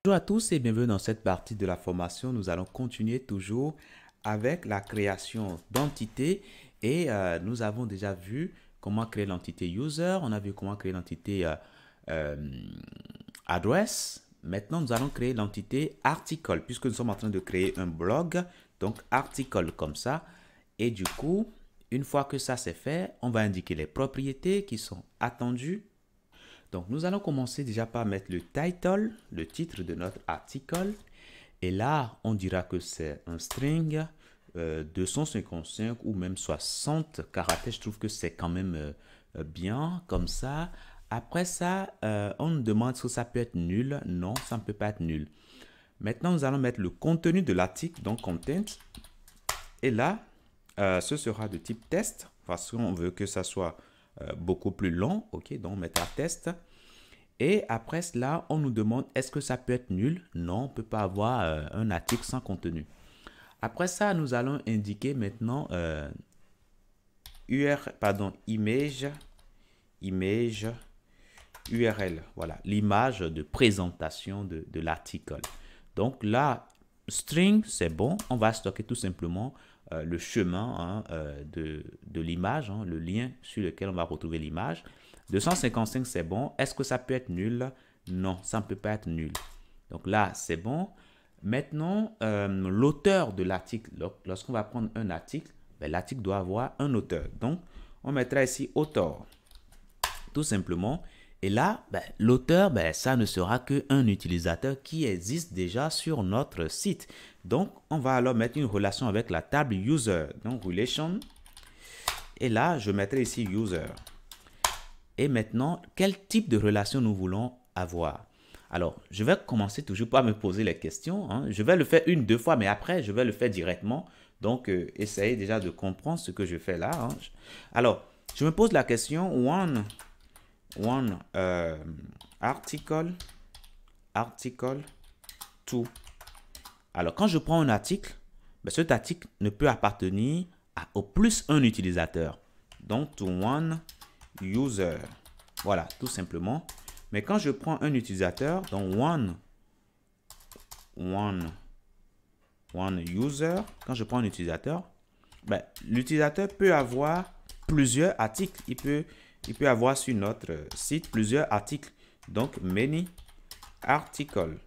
Bonjour à tous et bienvenue dans cette partie de la formation. Nous allons continuer toujours avec la création d'entités et nous avons déjà vu comment créer l'entité user, on a vu comment créer l'entité address. Maintenant, nous allons créer l'entité article puisque nous sommes en train de créer un blog, donc article comme ça. Et du coup, une fois que ça c'est fait, on va indiquer les propriétés qui sont attendues. Donc, nous allons commencer déjà par mettre le title, le titre de notre article. Et là, on dira que c'est un string 255 ou même 60 caractères. Je trouve que c'est quand même bien comme ça. Après ça, on nous demande si ça peut être nul. Non, ça ne peut pas être nul. Maintenant, nous allons mettre le contenu de l'article, donc content. Et là, ce sera de type test, parce qu'on veut que ça soit beaucoup plus long. Ok, donc on mettra test. Et après cela, on nous demande est-ce que ça peut être nul? Non, on ne peut pas avoir un article sans contenu. Après ça, nous allons indiquer maintenant image URL. Voilà, l'image de présentation de l'article. Donc là, string, c'est bon. On va stocker tout simplement le chemin de l'image, le lien sur lequel on va retrouver l'image. 255, c'est bon. Est-ce que ça peut être nul? Non, ça ne peut pas être nul. Donc là, c'est bon. Maintenant, l'auteur de l'article, lorsqu'on va prendre un article, l'article doit avoir un auteur. Donc, on mettra ici auteur, tout simplement. Et là, l'auteur, ça ne sera qu'un utilisateur qui existe déjà sur notre site. Donc, on va alors mettre une relation avec la table user. Donc, relation. Et là, je mettrai ici user. Et maintenant, quel type de relation nous voulons avoir? Alors, je vais commencer toujours par me poser les questions. Je vais le faire deux fois, mais après, je vais le faire directement. Donc, essayez déjà de comprendre ce que je fais là. Alors, je me pose la question, one article to. Alors, quand je prends un article, cet article ne peut appartenir au plus un utilisateur. Donc, to one user. Voilà, tout simplement. Mais quand je prends un utilisateur, donc one user, quand je prends un utilisateur, l'utilisateur peut avoir plusieurs articles. Il peut avoir sur notre site plusieurs articles. Donc, many articles.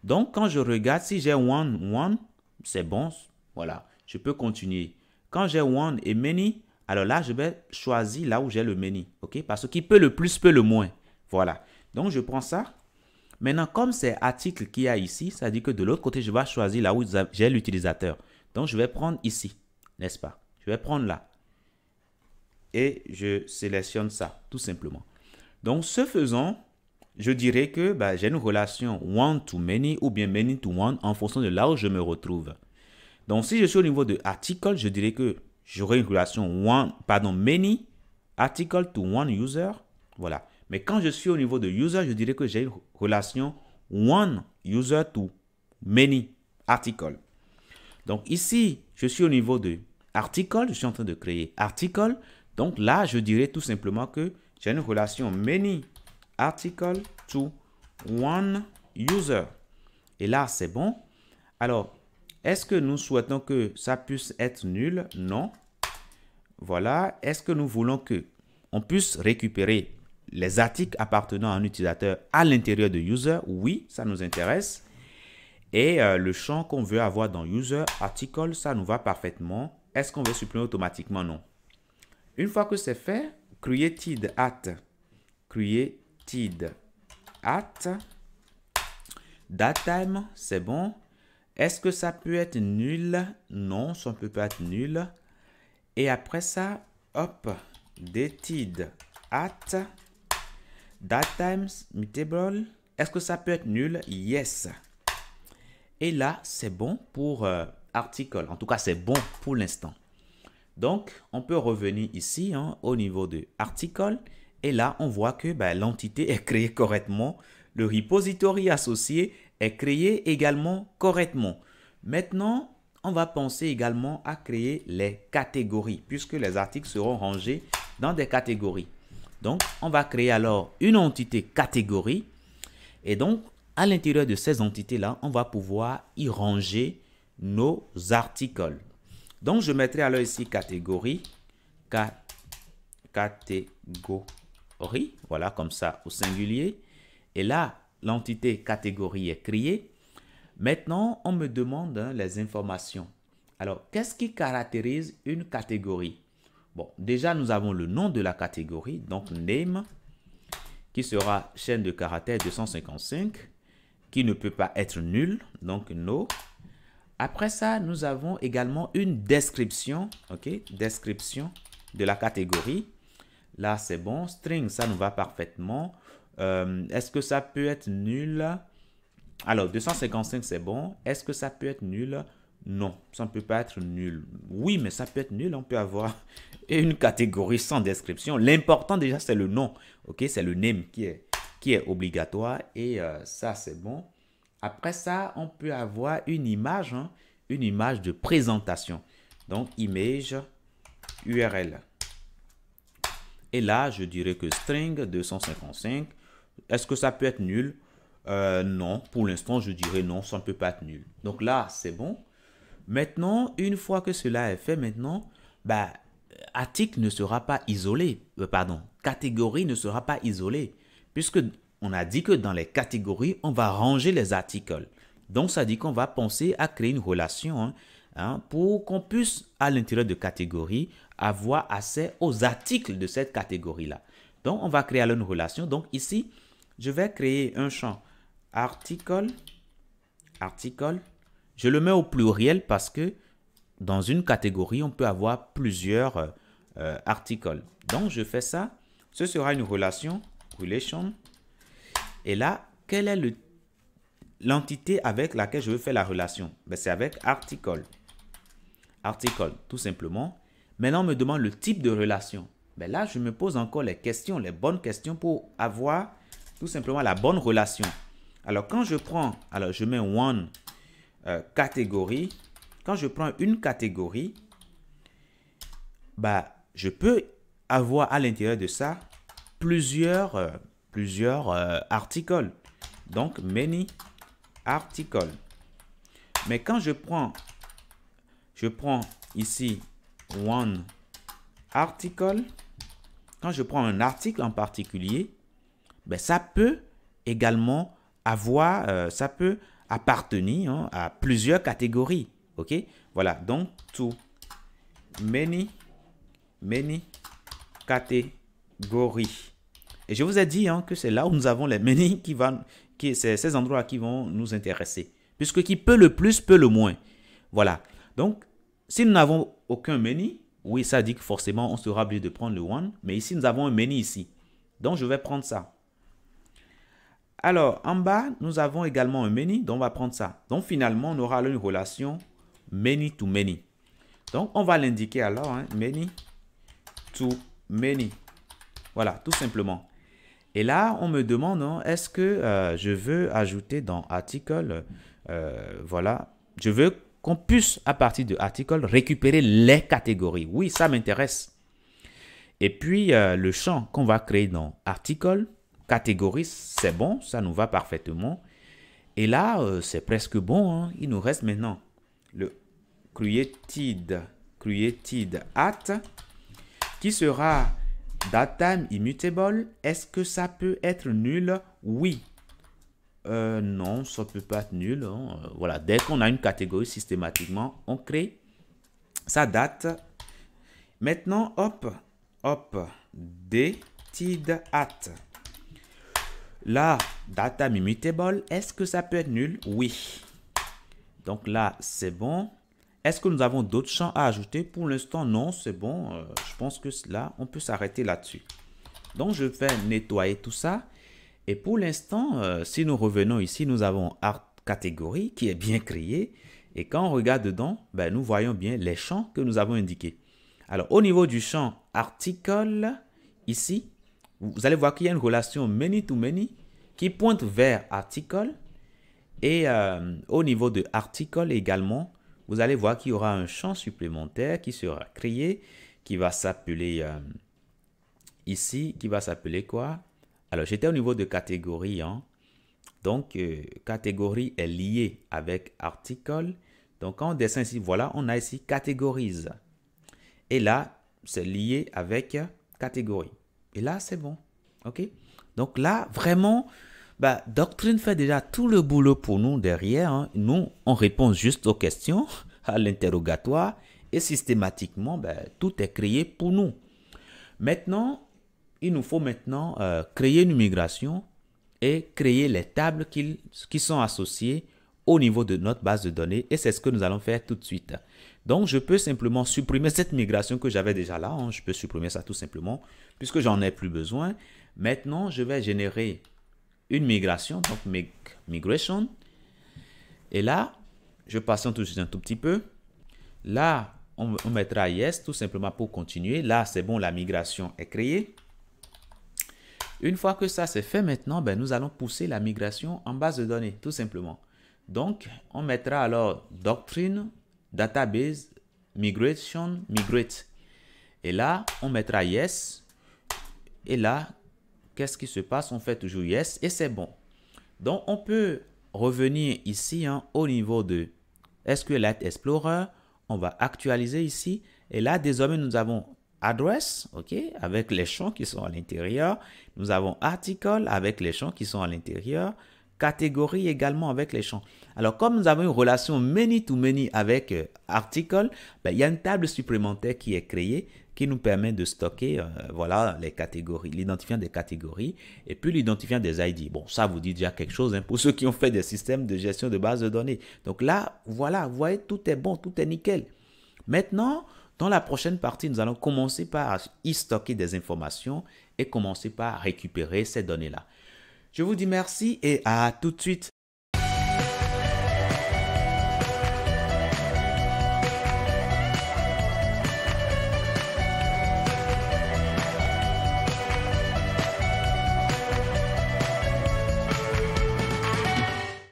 Donc, quand je regarde, si j'ai one, c'est bon. Voilà, je peux continuer. Quand j'ai one et many, alors là, je vais choisir là où j'ai le many. OK? Parce qu'il peut le plus, peut le moins. Voilà. Donc, je prends ça. Maintenant, comme c'est article qu'il y a ici, ça dit que de l'autre côté, je vais choisir là où j'ai l'utilisateur. Donc, je vais prendre ici, n'est-ce pas? Je vais prendre là. Et je sélectionne ça, tout simplement. Donc, ce faisant, je dirais que j'ai une relation one to many ou bien many to one en fonction de là où je me retrouve. Donc, si je suis au niveau de article, je dirais que j'aurai une relation many article to one user. Voilà. Mais quand je suis au niveau de user, je dirais que j'ai une relation one user to many article. Donc ici, je suis au niveau de article, je suis en train de créer article. Donc là, je dirais tout simplement que j'ai une relation many article to one user. Et là, c'est bon. Alors, est-ce que nous souhaitons que ça puisse être nul? Non. Voilà. Est-ce que nous voulons que on puisse récupérer les articles appartenant à un utilisateur à l'intérieur de user? Oui, ça nous intéresse. Et le champ qu'on veut avoir dans user article, ça nous va parfaitement. Est-ce qu'on veut supprimer automatiquement? Non. Une fois que c'est fait, created at datetime, c'est bon. Est-ce que ça peut être nul? Non, ça ne peut pas être nul. Et après ça, hop, dated at datetime mutable. Est-ce que ça peut être nul? Yes. Et là, c'est bon pour article. En tout cas, c'est bon pour l'instant. Donc, on peut revenir ici au niveau de article. Et là, on voit que l'entité est créée correctement. Le repository associé est créé également correctement. Maintenant, on va penser également à créer les catégories, puisque les articles seront rangés dans des catégories. Donc, on va créer alors une entité catégorie. Et donc, à l'intérieur de ces entités-là, on va pouvoir y ranger nos articles. Donc, je mettrai alors ici catégorie, catégorie, voilà, comme ça, au singulier. Et là, l'entité catégorie est créée. Maintenant, on me demande les informations. Alors, qu'est-ce qui caractérise une catégorie? Bon, déjà, nous avons le nom de la catégorie, donc name, qui sera chaîne de caractères 255, qui ne peut pas être nul, donc no. Après ça, nous avons également une description, ok, description de la catégorie. Là, c'est bon. String, ça nous va parfaitement. Est-ce que ça peut être nul? Alors, 255, c'est bon. Est-ce que ça peut être nul? Non, ça ne peut pas être nul. Oui, mais ça peut être nul. On peut avoir une catégorie sans description. L'important déjà, c'est le nom. Ok, c'est le name qui est obligatoire. Et ça, c'est bon. Après ça, on peut avoir une image, une image de présentation. Donc, image URL. Et là, je dirais que string 255. Est-ce que ça peut être nul? Non, pour l'instant, je dirais non, ça ne peut pas être nul. Donc là, c'est bon. Maintenant, une fois que cela est fait, maintenant, bah, article ne sera pas isolé. Pardon, catégorie ne sera pas isolée. Puisque on a dit que dans les catégories, on va ranger les articles. Donc, ça dit qu'on va penser à créer une relation pour qu'on puisse, à l'intérieur de catégories, avoir accès aux articles de cette catégorie-là. Donc, on va créer alors une relation. Donc, ici, je vais créer un champ article. Je le mets au pluriel parce que dans une catégorie, on peut avoir plusieurs articles. Donc, je fais ça. Ce sera une relation. Et là, quelle est l'entité avec laquelle je veux faire la relation? Ben, c'est avec article. Article, tout simplement. Maintenant, on me demande le type de relation. Ben là, je me pose encore les questions, les bonnes questions pour avoir tout simplement la bonne relation. Alors, quand je prends, alors je mets one catégorie. Quand je prends une catégorie, bah, je peux avoir à l'intérieur de ça plusieurs articles. Donc, many articles. Mais quand je prends ici one article, quand je prends un article en particulier, ben, ça peut également avoir, ça peut appartenir à plusieurs catégories. OK? Voilà, donc to many catégories. Et je vous ai dit que c'est là où nous avons les many c'est ces endroits qui vont nous intéresser. Puisque qui peut le plus, peut le moins. Voilà. Donc, si nous n'avons aucun many, oui, ça dit que forcément, on sera obligé de prendre le one. Mais ici, nous avons un many ici. Donc, je vais prendre ça. Alors, en bas, nous avons également un many, donc on va prendre ça. Donc, finalement, on aura une relation many to many. Donc, on va l'indiquer alors, many to many. Voilà, tout simplement. Et là, on me demande, est-ce que je veux ajouter dans article, voilà, je veux qu'on puisse, à partir de article, récupérer les catégories. Oui, ça m'intéresse. Et puis, le champ qu'on va créer dans article, catégorie, c'est bon, ça nous va parfaitement. Et là, c'est presque bon. Il nous reste maintenant le created at qui sera datetime immutable. Est-ce que ça peut être nul? Oui. Non, ça peut pas être nul. Voilà, dès qu'on a une catégorie systématiquement, on crée sa date. Maintenant, hop, dated at. Là, datetime immutable, est-ce que ça peut être nul? Oui. Donc là, c'est bon. Est-ce que nous avons d'autres champs à ajouter? Pour l'instant, non, c'est bon. Je pense que là, on peut s'arrêter là-dessus. Donc, je vais nettoyer tout ça. Et pour l'instant, si nous revenons ici, nous avons art catégorie qui est bien créée. Et quand on regarde dedans, ben, nous voyons bien les champs que nous avons indiqués. Alors, au niveau du champ article, ici, vous allez voir qu'il y a une relation many to many qui pointe vers article. Et au niveau de article également, vous allez voir qu'il y aura un champ supplémentaire qui sera créé, qui va s'appeler ici, qui va s'appeler quoi? Alors, j'étais au niveau de catégorie. Donc, catégorie est liée avec article. Donc, quand on descend ici, voilà, on a ici catégorise. Et là, c'est lié avec catégorie. Et là, c'est bon. OK? Donc là, vraiment, bah, Doctrine fait déjà tout le boulot pour nous derrière. Hein. Nous, on répond juste aux questions, à l'interrogatoire. Et systématiquement, bah, tout est créé pour nous. Maintenant, il nous faut maintenant créer une migration et créer les tables qui sont associées au niveau de notre base de données. Et c'est ce que nous allons faire tout de suite. Donc, je peux simplement supprimer cette migration que j'avais déjà là. Hein. Je peux supprimer ça tout simplement puisque j'en ai plus besoin. Maintenant, je vais générer une migration, donc migration. Et là, je patiente tout juste un tout petit peu. Là, on mettra yes tout simplement pour continuer. Là, c'est bon, la migration est créée. Une fois que ça c'est fait maintenant, ben, nous allons pousser la migration en base de données, tout simplement. Donc, on mettra alors doctrine, database, migration, migrate. Et là, on mettra yes. Et là, qu'est-ce qui se passe? On fait toujours yes et c'est bon. Donc, on peut revenir ici hein, au niveau de SQLite Explorer. On va actualiser ici. Et là, désormais, nous avons address, ok, avec les champs qui sont à l'intérieur. Nous avons article avec les champs qui sont à l'intérieur. Catégorie également avec les champs. Alors, comme nous avons une relation many-to-many avec article, ben, il y a une table supplémentaire qui est créée qui nous permet de stocker voilà, les catégories, l'identifiant des catégories et puis l'identifiant des ID. Bon, ça vous dit déjà quelque chose hein, pour ceux qui ont fait des systèmes de gestion de base de données. Donc là, voilà, vous voyez, tout est bon, tout est nickel. Maintenant, dans la prochaine partie, nous allons commencer par y stocker des informations et commencer par récupérer ces données-là. Je vous dis merci et à tout de suite.